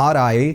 RI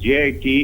GIT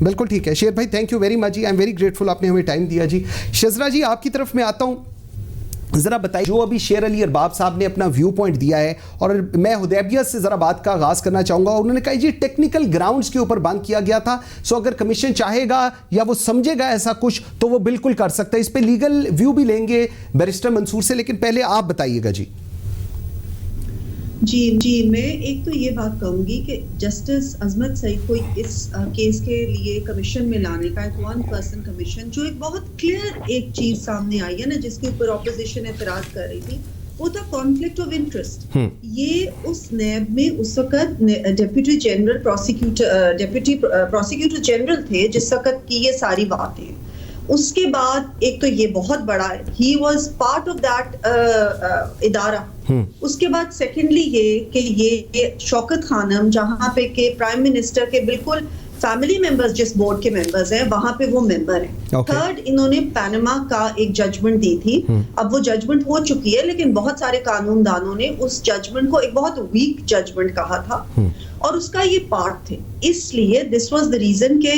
بالکل ٹھیک ہے شیر بھائی, تھینک یو ویری مچ جی, آئی ایم ویری گریٹفل, آپ نے ہمیں ٹائم دیا جی. شزرا جی آپ کی طرف میں آتا ہوں, ذرا بتائیے جو ابھی شیر علی ارباب صاحب نے اپنا ویو پوائنٹ دیا ہے, اور میں حدیبیہ سے ذرا بات کا آغاز کرنا چاہوں گا. انہوں نے کہا جی ٹیکنیکل گراؤنڈز کے اوپر بند کیا گیا تھا, سو اگر کمیشن چاہے گا یا وہ سمجھے گا ایسا کچھ تو وہ بالکل کر سکتا ہے. اس پہ لیگل ویو بھی لیں گے بیرسٹر منصور سے, لیکن پہلے آپ بتائیے گا جی. جی میں ایک تو یہ بات کہوں گی کہ جسٹس عظمت سعید کو اس کیس کے لیے کمیشن میں لانے کا ایک 1 پرسن کمیشن, جو ایک بہت کلیئر ایک چیز سامنے آئی ہے نا, جس کے اوپر اپوزیشن اعتراض کر رہی تھی, وہ تھا کانفلکٹ آف انٹرسٹ. یہ اس نیب میں اس وقت ڈیپٹی پروسیکیوٹر جنرل تھے جس وقت کی یہ ساری باتیں. اس کے بعد ایک تو یہ بہت بڑا ہے, he was part of that ادارہ. اس کے بعد سیکنڈلی یہ کہ یہ شوکت خانم جہاں پہ کہ پرائم منسٹر کے بالکل فیملی ممبرز جس بورڈ کے ممبرز ہیں وہاں پہ وہ ممبر ہیں. تھرڈ, انہوں نے پینما کا ایک ججمنٹ دی تھی, اب وہ ججمنٹ ہو چکی ہے, لیکن بہت سارے قانون دانوں نے اس ججمنٹ کو ایک بہت ویک ججمنٹ کہا تھا, اور اس کا یہ پارٹ تھے. اس لیے دس واز دا ریزن کہ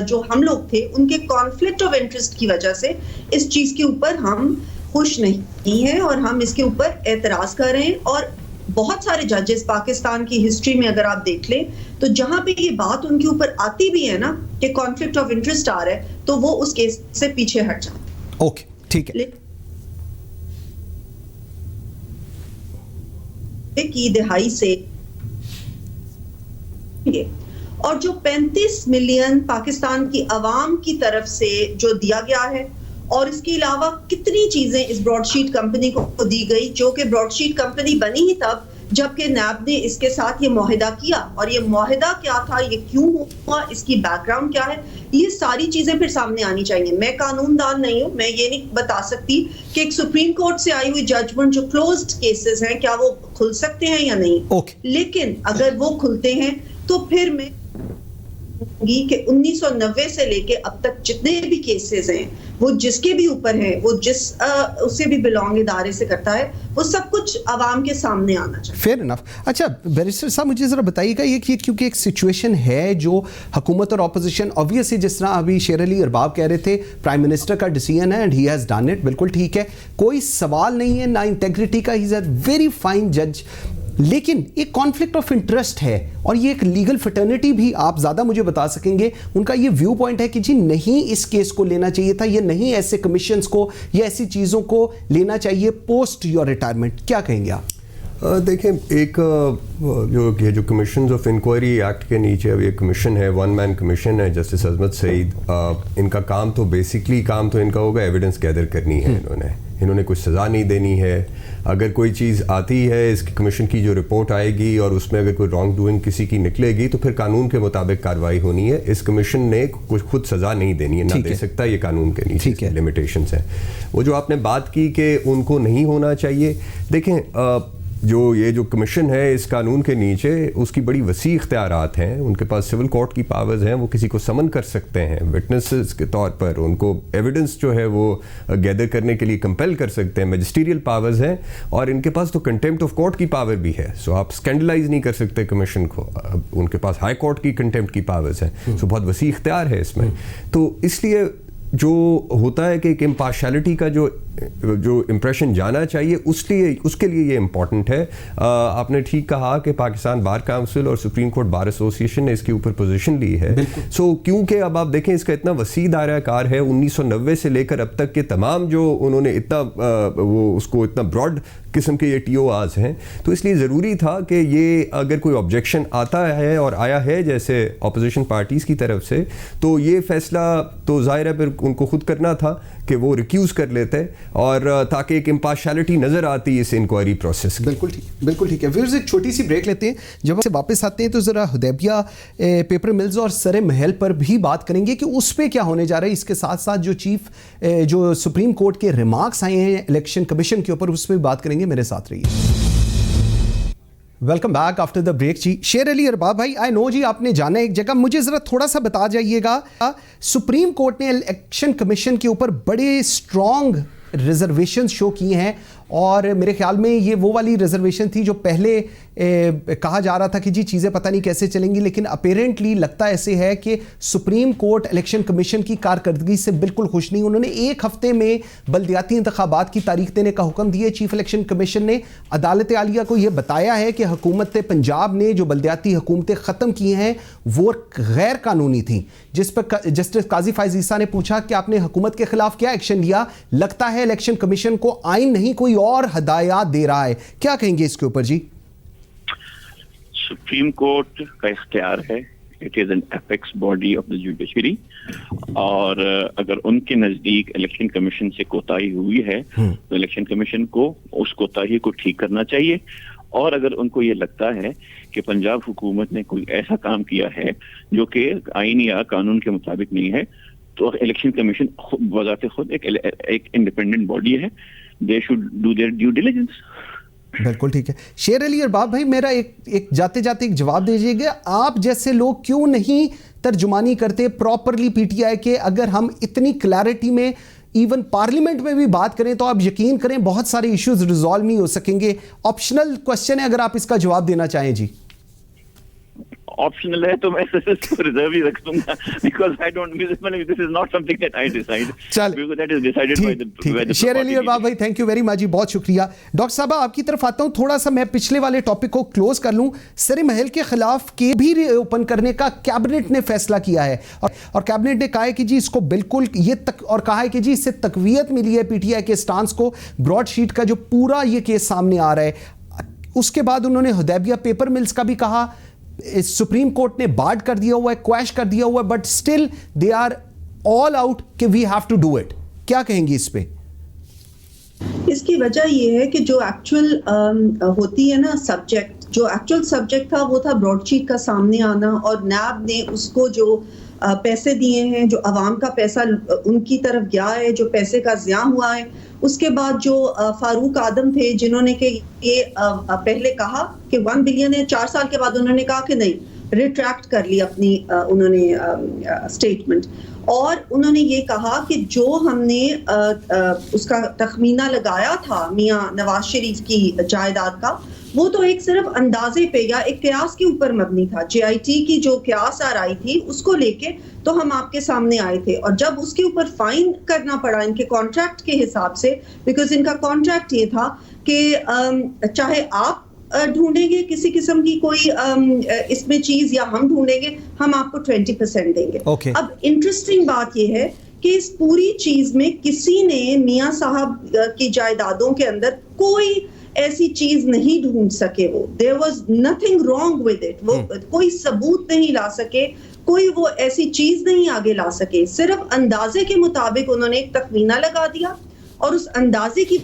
جو ہم لوگ تھے ان کے کانفلکٹ آف انٹرسٹ کی وجہ سے اس چیز کے اوپر ہم خوش نہیں ہیں, اور ہم اس کے اوپر اعتراض کر رہے ہیں. اور بہت سارے ججز پاکستان کی ہسٹری میں اگر آپ دیکھ لیں تو جہاں پہ یہ بات ان کے اوپر آتی بھی ہے نا کہ کانفلکٹ آف انٹرسٹ آ رہا ہے, تو وہ اس کیس سے پیچھے ہٹ جاتے ہیں. اوکے ٹھیک ہے. کی دہائی سے اور جو 35 ملین پاکستان کی عوام کی طرف سے جو دیا گیا ہے, اور اس کے علاوہ کتنی چیزیں اس براڈ شیٹ کمپنی کو دی گئی, جو کہ براڈ شیٹ کمپنی بنی ہی تب جبکہ نیب نے اس کے ساتھ یہ معاہدہ کیا. اور یہ معاہدہ کیا تھا, یہ کیوں ہوا, اس کی بیک گراؤنڈ کیا ہے, یہ ساری چیزیں پھر سامنے آنی چاہیے. میں قانون دان نہیں ہوں, میں یہ نہیں بتا سکتی کہ ایک سپریم کورٹ سے آئی ہوئی ججمنٹ جو کلوزڈ کیسز ہیں کیا وہ کھل سکتے ہیں یا نہیں. لیکن اگر وہ کھلتے ہیں تو پھر میں کہ 1990 سے لے کے اب تک جتنے بھی کیسز ہیں وہ جس کے بھی اوپر ہیں, وہ جس اسے بھی بلونگ ادارے سے کرتا ہے, وہ سب کچھ عوام کے سامنے آنا چاہیے. Fair enough. اچھا بیرسٹر صاحب مجھے ذرا بتائیے گا یہ کہ کیونکہ ایک سچویشن ہے جو حکومت اور اپوزیشن obviously جس طرح ابھی شیر علی ارباب کہہ رہے تھے پرائم منسٹر کا ڈیسیژن ہے and he has done it, بالکل ٹھیک ہے, کوئی سوال نہیں ہے, نہ انٹیگریٹی کا, ہی از اے ویری فائن جج, لیکن ایک کانفلکٹ آف انٹرسٹ ہے, اور یہ ایک لیگل فٹرنیٹی بھی آپ زیادہ مجھے بتا سکیں گے, ان کا یہ ویو پوائنٹ ہے کہ جی نہیں اس کیس کو لینا چاہیے تھا, یہ نہیں ایسے کمیشنز کو یا ایسی چیزوں کو لینا چاہیے پوسٹ یور ریٹائرمنٹ, کیا کہیں گے آپ؟ دیکھیں ایک جو کمیشنز آف انکوائری ایکٹ کے نیچے اب یہ کمیشن ہے, 1 مین کمیشن ہے, جسٹس عظمت سعید, ان کا کام تو بیسکلی کام تو ان کا ہوگا ایویڈنس گیدر کرنی ہے. انہوں نے کوئی سزا نہیں دینی ہے. اگر کوئی چیز آتی ہے اس کمیشن کی جو رپورٹ آئے گی اور اس میں اگر کوئی رانگ ڈوئنگ کسی کی نکلے گی تو پھر قانون کے مطابق کارروائی ہونی ہے. اس کمیشن نے کچھ خود سزا نہیں دینی ہے, نہ دے سکتا, یہ قانون کے نیچے لمیٹیشنز ہیں. وہ جو آپ نے بات کی کہ ان کو نہیں ہونا چاہیے, دیکھیں یہ جو کمیشن ہے اس قانون کے نیچے اس کی بڑی وسیع اختیارات ہیں. ان کے پاس سول کورٹ کی پاورز ہیں, وہ کسی کو سمن کر سکتے ہیں وٹنسز کے طور پر, ان کو ایویڈنس جو ہے وہ گیدر کرنے کے لیے کمپیل کر سکتے ہیں, میجسٹیریل پاورز ہیں, اور ان کے پاس تو کنٹیمپٹ آف کورٹ کی پاور بھی ہے. سو آپ اسکینڈلائز نہیں کر سکتے کمیشن کو, ان کے پاس ہائی کورٹ کی کنٹیمپٹ کی پاورز ہیں. سو بہت وسیع اختیار ہے اس میں. تو اس لیے جو ہوتا ہے کہ ایک امپارشلٹی کا جو امپریشن جانا چاہیے, اس کے لیے یہ امپورٹنٹ ہے. آپ نے ٹھیک کہا کہ پاکستان بار کاؤنسل اور سپریم کورٹ بار ایسوسیشن نے اس کے اوپر پوزیشن لی ہے. سو کیونکہ اب آپ دیکھیں اس کا اتنا وسیع دائرہ کار ہے, 1990 سے لے کر اب تک کے تمام جو انہوں نے اتنا وہ اس کو اتنا براڈ قسم کے یہ ٹی او آز ہیں, تو اس لیے ضروری تھا کہ یہ اگر کوئی آبجیکشن آتا ہے اور آیا ہے جیسے اپوزیشن پارٹیز کی طرف سے, تو یہ فیصلہ تو ظاہر ہے پھر ان کو خود کرنا تھا کہ وہ ریکیوز کر لیتے, اور تاکہ ایک امپارشلٹی نظر آتی اس انکوائری پروسیس. بالکل ٹھیک ہے. ویئرز ایک چھوٹی سی بریک لیتے ہیں, جب سے واپس آتے ہیں تو ذرا حدیبیہ پیپر ملز اور سر محل پر بھی بات کریں گے کہ اس پہ کیا ہونے جا رہا ہے. اس کے ساتھ ساتھ جو سپریم کورٹ کے ریمارکس آئے ہیں الیکشن کمیشن کے اوپر, اس پہ بھی بات کریں گے. میرے ساتھ رہیے. Welcome back after the break. جی شیر علی ارباب بھائی, آئی نو جی آپ نے جانا ایک جگہ, مجھے ذرا تھوڑا سا بتا جائیے گا, سپریم کورٹ نے الیکشن کمیشن کے اوپر بڑے اسٹرانگ ریزرویشنز شو کیے ہیں, اور میرے خیال میں یہ وہ والی ریزرویشن تھی جو پہلے کہا جا رہا تھا کہ جی چیزیں پتہ نہیں کیسے چلیں گی، لیکن اپیرنٹلی لگتا ایسے ہے کہ سپریم کورٹ الیکشن کمیشن کی کارکردگی سے بالکل خوش نہیں. انہوں نے ایک ہفتے میں بلدیاتی انتخابات کی تاریخ دینے کا حکم دیا. چیف الیکشن کمیشن نے عدالت عالیہ کو یہ بتایا ہے کہ حکومت پنجاب نے جو بلدیاتی حکومتیں ختم کی ہیں وہ غیر قانونی تھیں، جس پر جسٹس قاضی فائز عیسیٰ نے پوچھا کہ آپ نے حکومت کے خلاف کیا ایکشن لیا. لگتا ہے الیکشن کمیشن کو آئین نہیں کوئی اور ہدایات دے رہا ہے. کیا کہیں گے اس کے اوپر جی؟ سپریم کورٹ کا اختیار ہے، it is an apex body of the judiciary, اور اگر ان کے نزدیک الیکشن کمیشن سے کوتاہی ہوئی ہے تو الیکشن کمیشن کو اس کوتاہی کو ٹھیک کرنا چاہیے. اور اگر ان کو یہ لگتا ہے کہ پنجاب حکومت نے کوئی ایسا کام کیا ہے جو کہ آئین یا قانون کے مطابق نہیں ہے تو الیکشن کمیشن بذات خود ایک انڈیپینڈنٹ باڈی ہے. They should do their due diligence. بالکل ٹھیک ہے. شیر علی ارباب بھائی، میرا ایک جاتے جاتے ایک جواب دیجیے گا. آپ جیسے لوگ کیوں نہیں ترجمانی کرتے پراپرلی پی ٹی آئی کے؟ اگر ہم اتنی کلیئرٹی میں ایون پارلیمنٹ میں بھی بات کریں تو آپ یقین کریں بہت سارے ایشوز ریزالو نہیں ہو سکیں گے. آپشنل کوشچن ہے، اگر آپ اس کا جواب دینا چاہیں جی. آپشنل ہے تو میں ریزرو ہی رکھ دوں گا because I don't, this is not something that I decide, because that is decided by the شیر علی ارباب بھائی تھینک یو ویری مچ جی، بہت شکریہ. ڈاکٹر صاحب آپ کی طرف آتا ہوں، تھوڑا سا میں پچھلے والے ٹاپک کو کلوز کر لوں. سر محل کے خلاف کے بھی اوپن کرنے کا کیبنٹ نے فیصلہ کیا ہے، اور کیبنٹ نے کہا ہے کہ جی اس کو بالکل یہ اور کہا ہے کہ جی اس سے تقویت ملی ہے پی ٹی آئی کے سٹانس کو. براڈ شیٹ کا جو پورا یہ کیس سامنے آ رہا ہے، اس کے بعد انہوں نے حدیبیہ پیپر ملز کا بھی کہا. سپریم کورٹ نے بارڈ کر دیا ہوا ہے، کویش کر دیا ہوا ہے، but still they are all out کہ we have to do it. کیا کہیں گی اس پہ؟ اس کی وجہ یہ ہے کہ جو ایکچوئل ہوتی ہے نا سبجیکٹ، جو ایکچوئل سبجیکٹ تھا وہ تھا براڈ شیٹ کا سامنے آنا، اور نیب نے اس کو جو پیسے دیے ہیں، جو عوام کا پیسہ ان کی طرف گیا ہے، جو پیسے کا ضیاع ہوا ہے. اس کے بعد جو فاروق آدم تھے جنہوں نے کہ یہ پہلے کہا کہ 1 بلین ہے، 4 سال کے بعد انہوں نے کہا کہ نہیں، ریٹریکٹ کر لی اپنی انہوں نے اسٹیٹمنٹ، اور انہوں نے یہ کہا کہ جو ہم نے اس کا تخمینہ لگایا تھا میاں نواز شریف کی جائیداد کا، وہ تو ایک صرف اندازے پہ یا ایک قیاس کے اوپر مبنی تھا. جے آئی ٹی کی جو قیاس آرائی تھی اس کو لے کے تو ہم آپ کے سامنے آئے تھے، اور جب اس کے اوپر فائن کرنا پڑا ان کے کانٹریکٹ کے حساب سے، بیکاز ان کا کانٹریکٹ یہ تھا کہ چاہے آپ ڈھونڈیں گے کسی قسم کی کوئی اس میں چیز یا ہم ڈھونڈیں گے، ہم آپ کو 20% دیں گے. اب انٹرسٹنگ بات یہ ہے کہ اس پوری چیز میں کسی نے میاں صاحب کی جائیدادوں کے اندر کوئی ایسی چیز نہیں ڈھونڈ سکے. وہ there was nothing wrong with it. وہ کوئی ثبوت نہیں لا سکے، کوئی وہ ایسی چیز نہیں آگے لا سکے. صرف اندازے کے مطابق انہوں نے ایک تخمینہ لگا دیا، اور اس اندازے کی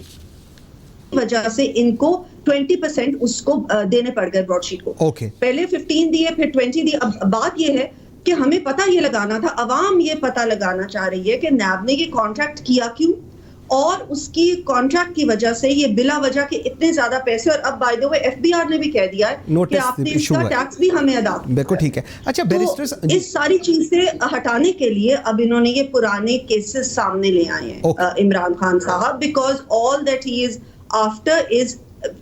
وجہ سے ان کو 20% اس کو دینے پڑ گئے براڈ شیٹ کو. پہلے 15 دیے، پھر 20 دیے. اب بات یہ ہے کہ ہمیں پتہ یہ لگانا تھا، عوام یہ پتہ لگانا چاہ رہی ہے کہ نیب نے یہ کانٹریکٹ کیا کیوں، اور اس کی کانٹریکٹ کی وجہ سے یہ بلا وجہ کے اتنے زیادہ پیسے. اور اب by the way F B R نے بھی کہہ دیا ہے کہ آپ نے اس کا ٹیکس بھی ہمیں ادا کیا. بالکل ٹھیک ہے. اچھا بیرسٹر، اس ساری چیز سے ہٹانے کے لیے اب انہوں نے یہ پرانے کیسز سامنے لے آئے ہیں Imran Khan Sahab, because all that he is after is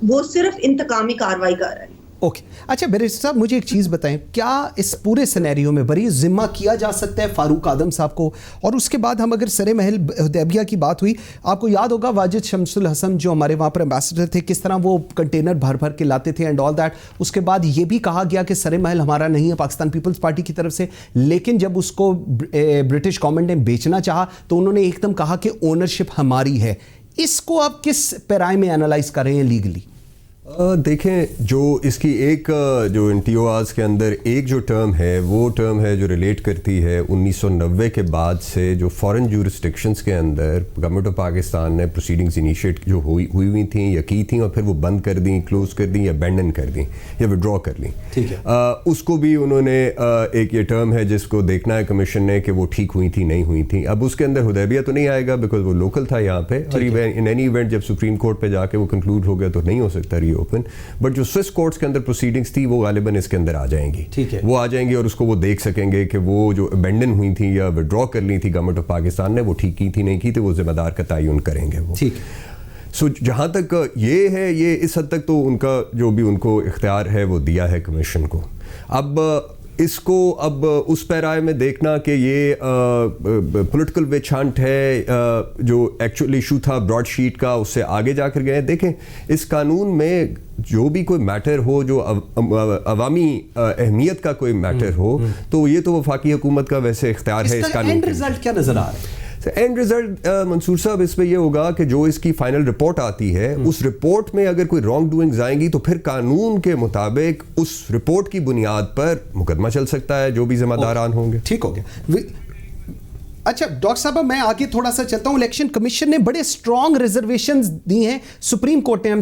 وہ صرف انتقامی کاروائی کر رہے ہیں. اوکے. اچھا بیرسٹر صاحب مجھے ایک چیز بتائیں، کیا اس پورے سینیریو میں بری ذمہ کیا جا سکتا ہے فاروق آدم صاحب کو؟ اور اس کے بعد ہم اگر سر محل حدیبیہ کی بات ہوئی، آپ کو یاد ہوگا واجد شمس الحسن جو ہمارے وہاں پر ایمبیسڈر تھے، کس طرح وہ کنٹینر بھر بھر کے لاتے تھے اینڈ آل دیٹ. اس کے بعد یہ بھی کہا گیا کہ سر محل ہمارا نہیں ہے، پاکستان پیپلز پارٹی کی طرف سے، لیکن جب اس کو برٹش گورنمنٹ نے بیچنا چاہا تو انہوں نے ایک دم کہا کہ اونرشپ ہماری ہے. اس کو آپ کس پیرائے میں انالائز کر رہے ہیں لیگلی؟ دیکھیں، جو اس کی ایک جو ان ٹی او آرز کے اندر ایک جو ٹرم ہے، وہ ٹرم ہے جو ریلیٹ کرتی ہے 1990 کے بعد سے جو فورن جورسڈکشنز کے اندر گورنمنٹ آف پاکستان نے پروسیڈنگز انیشیٹ جو ہوئی تھیں یا کی تھیں، اور پھر وہ بند کر دیں، کلوز کر دیں، یا ابینڈن کر دیں، یا وڈرا کر لیں. ٹھیک ہے. اس کو بھی انہوں نے ایک یہ ٹرم ہے جس کو دیکھنا ہے کمیشن نے کہ وہ ٹھیک ہوئی تھی نہیں ہوئی تھیں. اب اس کے اندر حدیبیہ تو نہیں آئے گا بیکاز وہ لوکل تھا یہاں پہ، اور ان اینی ایونٹ جب سپریم کورٹ پہ جا کے وہ کنکلوڈ ہو گیا تو نہیں ہو سکتا ری اوپن. بٹ جو سوئس کورٹس کے اندر پروسیڈنگز تھی وہ غالباً اس کے اندر آ جائیں گی. وہ آ جائیں گی اور اس کو وہ دیکھ سکیں گے کہ وہ جو ابینڈن ہوئی تھیں یا ودرا کر لی تھی گورنمنٹ آف پاکستان نے، وہ ٹھیک کی تھی نہیں کی تھی، وہ ذمہ دار کا تعین کریں گے وہ. سو جہاں تک یہ ہے, یہ اس حد تک تو ان کا جو بھی ان کو اختیار ہے وہ دیا ہے کمیشن کو. اب اس کو اب اس پیرائے میں دیکھنا کہ یہ پولیٹیکل وچ ہنٹ ہے, جو ایکچولی ایشو تھا براڈ شیٹ کا اس سے آگے جا کر گئے. دیکھیں اس قانون میں جو بھی کوئی میٹر ہو جو عوامی اہمیت کا کوئی میٹر ہو تو یہ تو وفاقی حکومت کا ویسے اختیار ہے. اس قانون کا رزلٹ کیا نظر آ رہا ہے؟ اینڈ رزلٹ منصور صاحب اس میں یہ ہوگا کہ جو اس کی فائنل رپورٹ آتی ہے اس رپورٹ میں اگر کوئی رانگ ڈوئنگز آئیں گی تو پھر قانون کے مطابق اس رپورٹ کی بنیاد پر مقدمہ چل سکتا ہے جو بھی ذمہ داران ہوں گے. ٹھیک ہو گیا. اچھا ڈاکٹر صاحب میں آگے تھوڑا سا چلتا ہوں. الیکشن کمیشن نے بڑے اسٹرانگ ریزرویشنز دی ہیں سپریم کورٹ نے,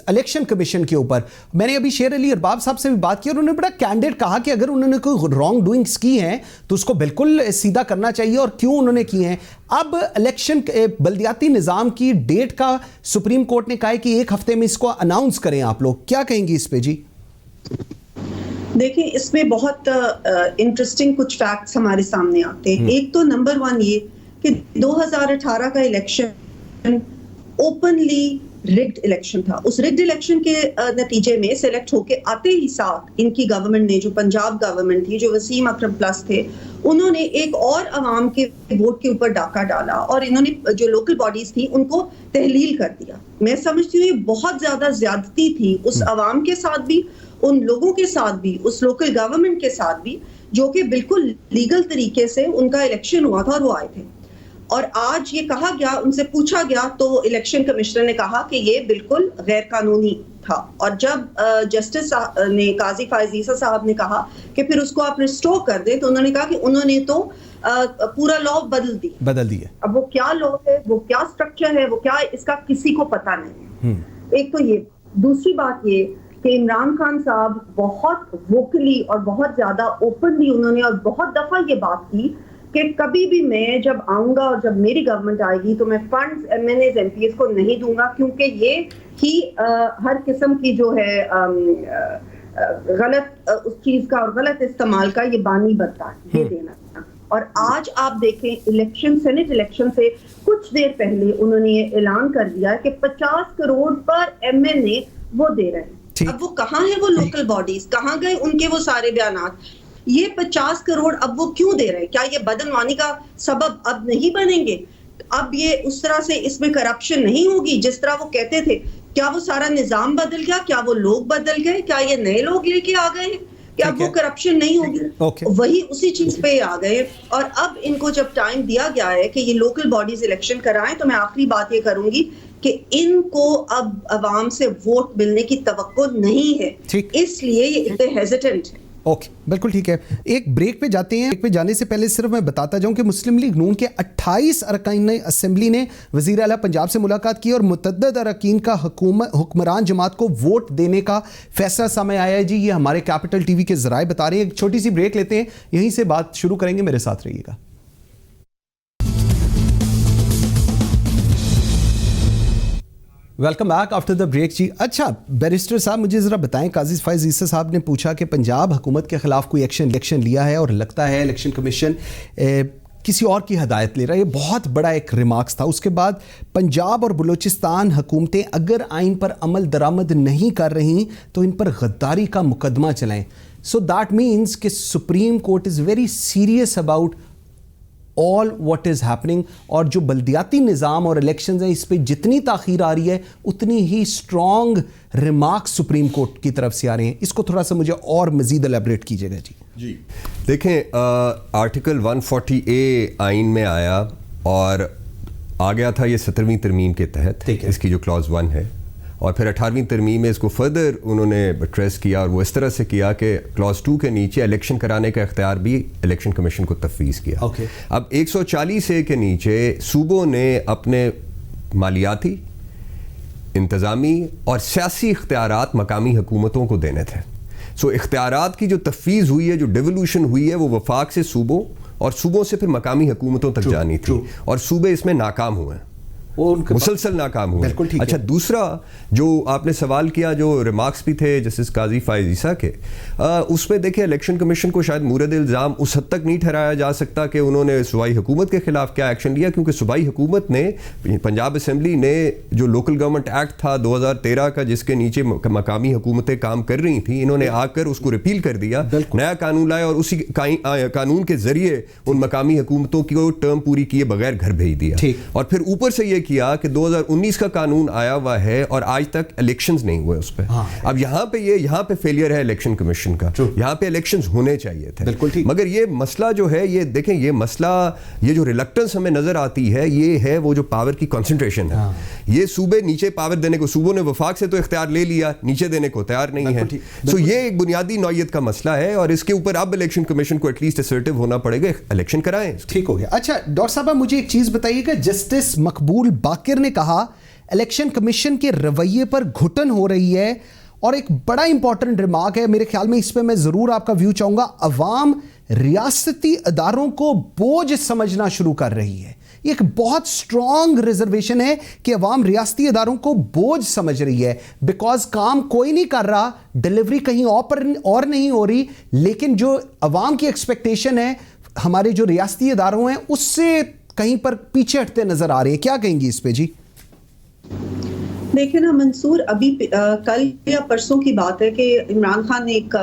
الیکشن کمیشن کے اوپر. میں نے ابھی شیر علی ارباب صاحب سے بھی بات کی اور انہوں نے بڑا کینڈیڈ کہا کہ اگر انہوں نے کوئی رانگ ڈوئنگز کی ہیں تو اس کو بالکل سیدھا کرنا چاہیے اور کیوں انہوں نے کی ہیں. اب الیکشن بلدیاتی نظام کی ڈیٹ کا سپریم کورٹ نے کہا ہے کہ 1 ہفتے میں اس کو اناؤنس کریں. آپ لوگ کیا کہیں گے اس پہ جی؟ دیکھیں اس میں بہت انٹرسٹنگ کچھ فیکٹس ہمارے سامنے آتے ہیں. ایک تو نمبر 1 یہ کہ 2018 کا الیکشن اوپنلی رگڈ الیکشن تھا. اس رگڈ الیکشن کے نتیجے میں سلیکٹ ہو کے آتے ہی ساتھ ان کی گورنمنٹ نے, جو پنجاب گورنمنٹ تھی, جو وسیم اکرم پلس تھے, انہوں نے ایک اور عوام کے ووٹ کے اوپر ڈاکہ ڈالا اور انہوں نے جو لوکل باڈیز تھی ان کو تحلیل کر دیا. میں سمجھتی ہوں یہ بہت زیادہ زیادتی تھی اس عوام کے ساتھ بھی, ان لوگوں کے ساتھ بھی, اس لوکل گورنمنٹ کے ساتھ بھی, جو کہ بالکل لیگل طریقے سے ان کا الیکشن ہوا تھا اور وہ آئے تھے. اور آج یہ کہا گیا, ان سے پوچھا گیا تو الیکشن کمشنر نے کہا کہ یہ بالکل غیر قانونی تھا. اور جب جسٹس نے, قاضی فائز عیسیٰ صاحب نے کہا کہ پھر اس کو آپ ریسٹور کر دیں, تو انہوں نے کہا کہ انہوں نے تو پورا لا بدل دیا. اب وہ کیا لا ہے, وہ کیا اسٹرکچر ہے, وہ کیا, اس کا کسی کو پتہ نہیں ہے. ایک تو یہ. دوسری بات یہ کہ عمران خان صاحب بہت ووکلی اور بہت زیادہ اوپنلی انہوں نے اور بہت دفعہ یہ بات کی کہ کبھی بھی میں جب آؤں گا اور جب میری گورنمنٹ آئے گی تو میں فنڈز MNAs MPs کو نہیں دوں گا, کیونکہ یہ ہی ہر قسم کی جو ہے غلط اس چیز کا اور غلط استعمال کا یہ بانی بنتا ہے, یہ دینا تھا. اور آج آپ دیکھیں الیکشن, سینٹ الیکشن سے کچھ دیر پہلے انہوں نے یہ اعلان کر دیا کہ 50 کروڑ پر MNA وہ دے رہے ہیں. اب وہ کہاں ہیں وہ لوکل باڈیز, کہاں گئے ان کے وہ سارے بیانات؟ یہ 50 کروڑ اب وہ کیوں دے رہے ہیں؟ کیا یہ بدعنوانی کا سبب اب نہیں بنیں گے؟ اب یہ اس طرح سے اس میں کرپشن نہیں ہوگی جس طرح وہ کہتے تھے؟ کیا وہ سارا نظام بدل گیا؟ کیا وہ لوگ بدل گئے؟ کیا یہ نئے لوگ لے کے آ گئے ہیں کہ اب وہ کرپشن نہیں ہوگی؟ وہی اسی چیز پہ آ گئے. اور اب ان کو جب ٹائم دیا گیا ہے کہ یہ لوکل باڈیز الیکشن کرائیں, تو میں آخری بات یہ کروں گی کہ ان کو اب عوام سے ووٹ ملنے کی توقع نہیں ہے, اس لیے یہ اتنے ہیزیٹنٹ ہے. اوکے, بالکل ٹھیک ہے. ایک بریک پہ جاتے ہیں. بریک پہ جانے سے پہلے صرف میں بتاتا جاؤں کہ مسلم لیگ نون کے 28 ارکان اسمبلی نے وزیر اعلیٰ پنجاب سے ملاقات کی اور متعدد اراکین کا حکمران جماعت کو ووٹ دینے کا فیصلہ سامنے آیا ہے. جی یہ ہمارے کیپٹل ٹی وی کے ذرائع بتا رہے ہیں. ایک چھوٹی سی بریک لیتے ہیں, یہیں سے بات شروع کریں گے, میرے ساتھ رہیے گا. Welcome back after the break. جی اچھا بیرسٹر صاحب مجھے ذرا بتائیں, قاضی فائز عیسیٰ صاحب نے پوچھا کہ پنجاب حکومت کے خلاف کوئی ایکشن لیا ہے اور لگتا ہے الیکشن کمیشن کسی اور کی ہدایت لے رہا ہے. یہ بہت بڑا ایک ریمارکس تھا. اس کے بعد پنجاب اور بلوچستان حکومتیں اگر آئین پر عمل درآمد نہیں کر رہی تو ان پر غداری کا مقدمہ چلائیں. سو دیٹ مینس کہ supreme court is very serious about all what is happening. اور جو بلدیاتی نظام اور الیکشنز ہیں اس پہ جتنی تاخیر آ رہی ہے اتنی ہی اسٹرانگ ریمارکس سپریم کورٹ کی طرف سے آ رہے ہیں. اس کو تھوڑا سا مجھے اور مزید الیبریٹ کیجیے گا. جی دیکھیں آرٹیکل 140A آئین میں آیا اور آ گیا تھا یہ 17ویں ترمیم کے تحت, اس کی جو کلاز 1 ہے, اور پھر 18ویں ترمیم میں اس کو فردر انہوں نے ٹریس کیا اور وہ اس طرح سے کیا کہ کلاز 2 کے نیچے الیکشن کرانے کا اختیار بھی الیکشن کمیشن کو تفویض کیا. اب 140A کے نیچے صوبوں نے اپنے مالیاتی, انتظامی اور سیاسی اختیارات مقامی حکومتوں کو دینے تھے. سو اختیارات کی جو تفویض ہوئی ہے, جو ڈیولوشن ہوئی ہے, وہ وفاق سے صوبوں اور صوبوں سے پھر مقامی حکومتوں تک جانی تھی, اور صوبے اس میں ناکام ہوئے ہیں. وہ مسلسل ناکام ہوئے. اچھا دوسرا جو آپ نے سوال کیا, جو ریمارکس بھی تھے جسٹس قاضی فائز عیسیٰ کے, اس میں دیکھیں الیکشن کمیشن کو شاید مورد الزام اس حد تک نہیں ٹھہرایا جا سکتا کہ انہوں نے صوبائی حکومت کے خلاف کیا ایکشن لیا, کیونکہ صوبائی حکومت نے, پنجاب اسمبلی نے جو لوکل گورنمنٹ ایکٹ تھا 2013 کا جس کے نیچے مقامی حکومتیں کام کر رہی تھیں, انہوں نے آ کر اس کو ریپیل کر دیا, نیا قانون لایا اور اسی قانون کے ذریعے ان مقامی حکومتوں کی ٹرم پوری کیے بغیر گھر بھیج دیا. اور پھر اوپر سے یہ کیا کہ 2019 کا قانون آیا ہوا ہے اور آج تک الیکشنز نہیں ہوئے اس پہ. اب یہاں پہ فیلئر ہے الیکشن کمیشن کا, یہاں پہ الیکشنز ہونے چاہیے تھے. مگر یہ مسئلہ جو ہے, یہ دیکھیں یہ مسئلہ, یہ جو ریلکٹنس ہمیں نظر آتی ہے, یہ ہے وہ جو پاور کی کنسنٹریشن ہے. یہ صوبے نیچے پاور دینے کو, صوبوں نے وفاق سے تو اختیار لے لیا, نیچے دینے کو تیار نہیں ہے. سو یہ ایک بنیادی نوعیت کا مسئلہ ہے اور اس کے اوپر اب الیکشن کمیشن کو ایٹ لیسٹ اسرٹیو ہونا پڑے گا, الیکشن کرائیں. ٹھیک ہو گیا. اچھا ڈاکٹر صاحب مجھے ایک چیز بتائیے گا, جسٹس مقبول باقر نے کہا الیکشن کمیشن کے رویے پر گھٹن ہو رہی ہے, اور ایک بڑا امپورٹنٹ ریمارک ہے میرے خیال میں, اس پہ میں ضرور آپ کا ویو چاہوں گا, عوام ریاستی اداروں کو بوجھ سمجھنا شروع کر رہی ہے. یہ ایک بہت اسٹرانگ ریزرویشن ہے کہ عوام ریاستی اداروں کو بوجھ سمجھ رہی ہے, بیکاز کام کوئی نہیں کر رہا, ڈلیوری کہیں اور نہیں ہو رہی, لیکن جو عوام کی ایکسپیکٹیشن ہے ہمارے جو ریاستی اداروں ہیں اس سے کہیں پر پیچھے ہٹتے نظر آ رہے ہیں. کیا کہیں گی اس پہ جی؟ دیکھیں نا منصور, ابھی کل یا پرسوں کی بات ہے کہ عمران خان نے ایک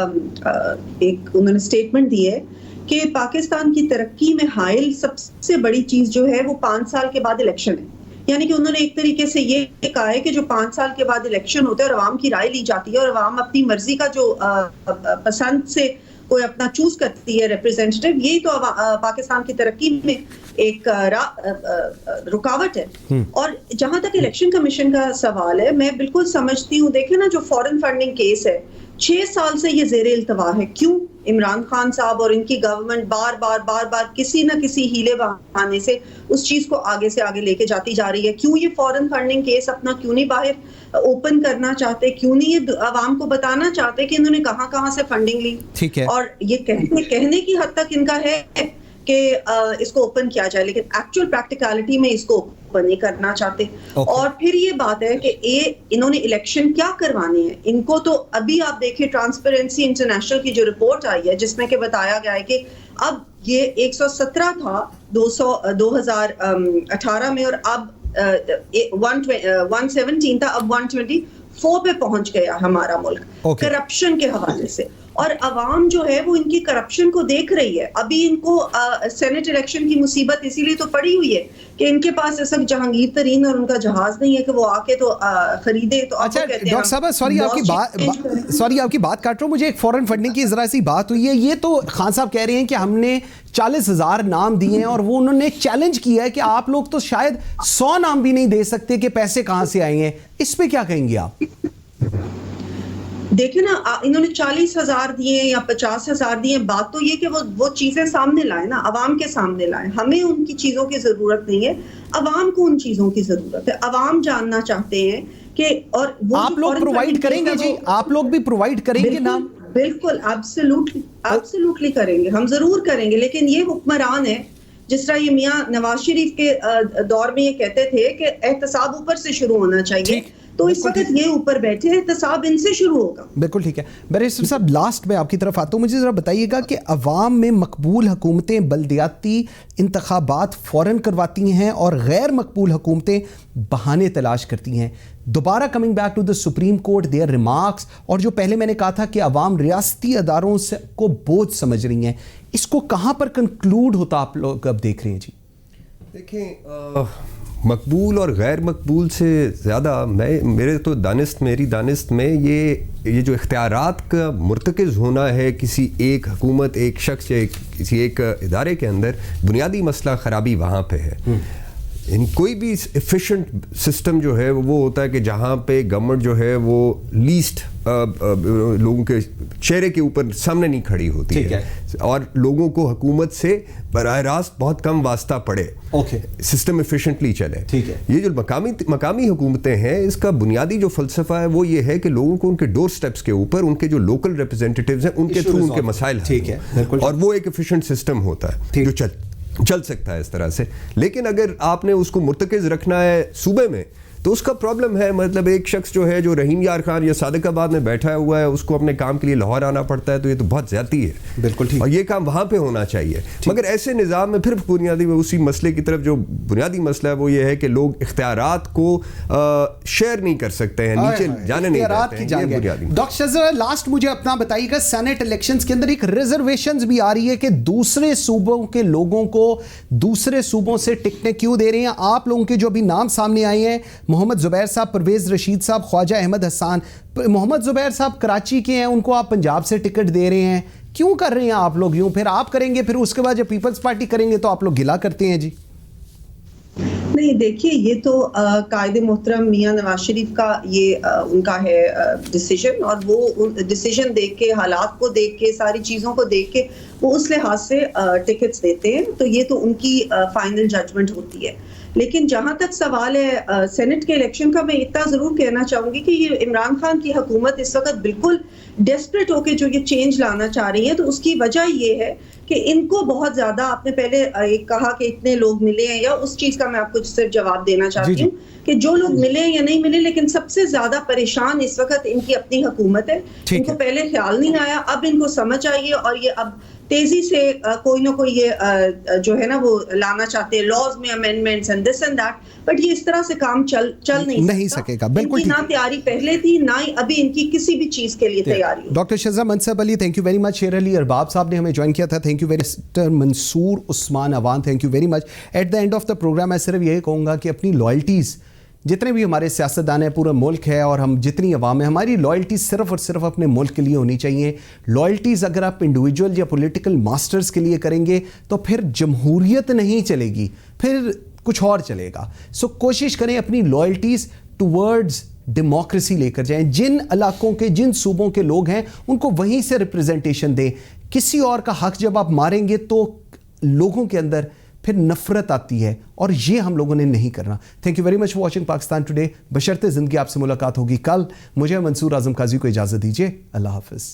انہوں نے اسٹیٹمنٹ دی ہے کہ پاکستان کی ترقی میں حائل سب سے بڑی چیز جو ہے وہ 5 سال کے بعد الیکشن ہے. یعنی کہ انہوں نے ایک طریقے سے یہ کہا ہے کہ جو 5 سال کے بعد الیکشن ہوتا ہے اور عوام کی رائے لی جاتی ہے اور عوام اپنی مرضی کا جو پسند سے کوئی اپنا چوز کرتی ہے ریپرزینٹیو, یہی تو پاکستان کی ترقی میں ایک رکاوٹ ہے. اور جہاں تک الیکشن کمیشن کا سوال ہے, میں بالکل سمجھتی ہوں, دیکھیں نا جو فورن فنڈنگ کیس ہے 6 سال سے یہ زیر التوا ہے. کیوں عمران خان صاحب اور ان کی گورنمنٹ بار بار کسی نہ کسی ہیلے بہانے سے اس چیز کو آگے سے آگے لے کے جاتی جا رہی ہے. کیوں یہ فورن فنڈنگ کیس اپنا کیوں نہیں باہر اوپن کرنا چاہتے, کیوں نہیں یہ عوام کو بتانا چاہتے کہ انہوں نے کہاں سے فنڈنگ لی. اور یہ کہنے کی حد تک ان کا ہے کہ اس کو اوپن کیا جائے, لیکن ایکچوئل پریکٹیکلٹی میں اس کو اوپن نہیں کرنا چاہتے. اور پھر یہ بات ہے کہ انہوں نے الیکشن کیا کروانے ہیں ان کو, تو ابھی آپ دیکھیں ٹرانسپیرنسی انٹرنیشنل کی جو رپورٹ آئی ہے جس میں کہ بتایا گیا ہے کہ اب یہ 117 تھا 2018 میں, اور اب 117 تھا, اب 124 پہ پہنچ گیا ہمارا ملک کرپشن کے حوالے سے. اور عوام جو ہے وہ ان کی کرپشن کو دیکھ رہی ہے. ابھی ان کو سینٹ الیکشن کی مصیبت اسی لیے تو پڑی ہوئی ہے کہ ان کے پاس اس وقت جہانگیر ترین اور ان کا جہاز نہیں ہے کہ وہ آ کے تو خریدے. تو اچھا ڈاکٹر صاحب سوری آپ کی بات کاٹ رہا ہوں, مجھے ایک فورن فنڈنگ کی ذرا سی بات ہوئی ہے. یہ تو خان صاحب کہہ رہے ہیں کہ ہم نے 40,000 نام دیے ہیں اور وہ انہوں نے چیلنج کیا ہے کہ آپ لوگ تو شاید 100 نام بھی نہیں دے سکتے کہ پیسے کہاں سے آئے ہیں. اس پہ کیا کہیں گے آپ؟ دیکھیں نا انہوں نے 40,000 دیے یا 50,000 دیے, بات تو یہ کہ وہ چیزیں سامنے لائیں نا, عوام کے سامنے لائیں. ہمیں ان کی چیزوں کی ضرورت نہیں ہے, عوام کو ان چیزوں کی ضرورت ہے. عوام جاننا چاہتے ہیں کہ, اور آپ لوگ پرووائڈ کریں گے جی, آپ لوگ بھی پرووائڈ کریں گے نا؟ بالکل ایبسلیوٹلی کریں گے, ہم ضرور کریں گے. لیکن یہ حکمران ہے, جس طرح یہ میاں نواز شریف کے دور میں یہ کہتے تھے کہ احتساب اوپر سے شروع ہونا چاہیے, تو اس وقت یہ اوپر بیٹھے ہیں, احتساب ان سے شروع ہوگا. بالکل ٹھیک ہے. بیرسٹر صاحب لاسٹ میں آپ کی طرف آتا ہوں, مجھے ذرا بتائیے گا کہ عوام میں مقبول حکومتیں بلدیاتی انتخابات فوراً کرواتی ہیں اور غیر مقبول حکومتیں بہانے تلاش کرتی ہیں. دوبارہ coming back to the supreme court their remarks, اور جو پہلے میں نے کہا تھا کہ عوام ریاستی اداروں سے کو بوجھ سمجھ رہی ہیں, اس کو کہاں پر کنکلوڈ ہوتا آپ لوگ اب دیکھ رہے ہیں جی؟ دیکھیں مقبول اور غیر مقبول سے زیادہ میری دانست میں یہ جو اختیارات کا مرتکز ہونا ہے کسی ایک حکومت, ایک شخص یا کسی ایک ادارے کے اندر, بنیادی مسئلہ خرابی وہاں پہ ہے. کوئی بھی ایفیشینٹ سسٹم جو ہے وہ ہوتا ہے کہ جہاں پہ گورنمنٹ جو ہے وہ لیسٹ لوگوں کے چہرے کے اوپر سامنے نہیں کھڑی ہوتی ہے اور لوگوں کو حکومت سے براہ راست بہت کم واسطہ پڑے, سسٹم ایفیشینٹلی چلے. یہ جو مقامی حکومتیں ہیں, اس کا بنیادی جو فلسفہ ہے وہ یہ ہے کہ لوگوں کو ان کے ڈور سٹیپس کے اوپر ان کے جو لوکل ریپرزینٹیٹیوز ہیں ان کے تھرو ان کے مسائل حل, اور وہ ایک ایفیشینٹ سسٹم ہوتا ہے جو چل سکتا ہے اس طرح سے. لیکن اگر آپ نے اس کو مرتکز رکھنا ہے صوبے میں تو اس کا پرابلم ہے. مطلب ایک شخص جو ہے جو رحیم یار خان یا صادق آباد میں بیٹھا ہوا ہے, اس کو اپنے کام کے لیے لاہور آنا پڑتا ہے, تو یہ تو بہت زیادتی ہے. بالکل ٹھیک. اور یہ کام وہاں پہ ہونا چاہیے. مگر ایسے نظام میں پھر بنیادی اسی مسئلے کی طرف, جو بنیادی مسئلہ ہے وہ یہ ہے کہ لوگ اختیارات کو شیئر نہیں کر سکتے ہیں, نیچے جانے نہیں دیتے ہیں. یہ بنیادی. ڈاکٹر شہزاد لاسٹ مجھے اپنا بتائیے گا, سینٹ الیکشنز کے اندر ایک ریزرویشنز بھی آ رہی ہے کہ دوسرے صوبوں کے لوگوں کو دوسرے صوبوں سے ٹکٹیں کیوں دے رہے ہیں. آپ لوگوں کے جو ابھی نام سامنے آئے ہیں, محمد زبیر صاحب, پرویز رشید صاحب, خواجہ احمد حسان. محمد زبیر صاحب کراچی کے ہیں, ان کو آپ پنجاب سے ٹکٹ دے رہے ہیں, کیوں کر رہے ہیں آپ لوگ یوں؟ پھر آپ کریں گے, پھر اس کے بعد جب پیپلز پارٹی کریں گے تو آپ لوگ گلا کرتے ہیں. جی نہیں, دیکھیے یہ تو قائد محترم میاں نواز شریف کا یہ ان کا ہے ڈیسیجن, اور وہ ڈیسیجن دیکھ کے, حالات کو دیکھ کے, ساری چیزوں کو دیکھ کے وہ اس لحاظ سے ٹکٹس دیتے ہیں. تو یہ تو ان کی فائنل ججمنٹ ہوتی ہے. لیکن جہاں تک سوال ہے سینٹ کے الیکشن کا, میں اتنا ضرور کہنا چاہوں گی کہ یہ عمران خان کی حکومت اس وقت بالکل ڈیسپریٹ ہو کے جو یہ چینج لانا چاہ رہی ہے, تو اس کی وجہ یہ ہے کہ ان کو بہت زیادہ, آپ نے پہلے ایک کہا کہ اتنے لوگ ملے ہیں, یا اس چیز کا میں آپ کو صرف جواب دینا چاہتی ہوں کہ جو لوگ ملے یا نہیں ملے, لیکن سب سے زیادہ پریشان اس وقت ان کی اپنی حکومت ہے. ان کو پہلے خیال نہیں آیا, اب ان کو سمجھ آئی ہے, اور یہ اب تیزی سے کوئی نہ کوئی یہ جو ہے نا وہ لانا چاہتے ہیں لاز میں amendments and this and that, but یہ اس طرح سے کام چل نہیں سکے گا. بالکل نہ تیاری پہلے تھی, نہ ہی ابھی ان کی کسی بھی چیز کے لیے تیاری. Doctor Shahzad Mansab Ali, thank you very much. Sher Ali Arbab صاحب نے ہمیں جوائن کیا تھا, thank you very much. Mansoor Usman Awan, thank you very much. At the end of the program میں صرف یہی کہوں گا کہ اپنی لائلٹیز, جتنے بھی ہمارے سیاستدان ہیں, پورا ملک ہے, اور ہم جتنی عوام ہیں, ہماری لائلٹیز صرف اور صرف اپنے ملک کے لیے ہونی چاہیے. لائلٹیز اگر آپ انڈیویجول یا پولیٹیکل ماسٹرز کے لیے کریں گے تو پھر جمہوریت نہیں چلے گی, پھر کچھ اور چلے گا. سو کوشش کریں اپنی لائلٹیز ٹورڈز ڈیموکریسی لے کر جائیں. جن علاقوں کے, جن صوبوں کے لوگ ہیں, ان کو وہیں سے ریپریزنٹیشن دیں. کسی اور کا حق جب آپ ماریں گے تو لوگوں کے اندر پھر نفرت آتی ہے, اور یہ ہم لوگوں نے نہیں کرنا. Thank you very much for watching Pakistan today. بشرطِ زندگی آپ سے ملاقات ہوگی کل. مجھے منصور اعظم قاضی کو اجازت دیجیے. اللہ حافظ.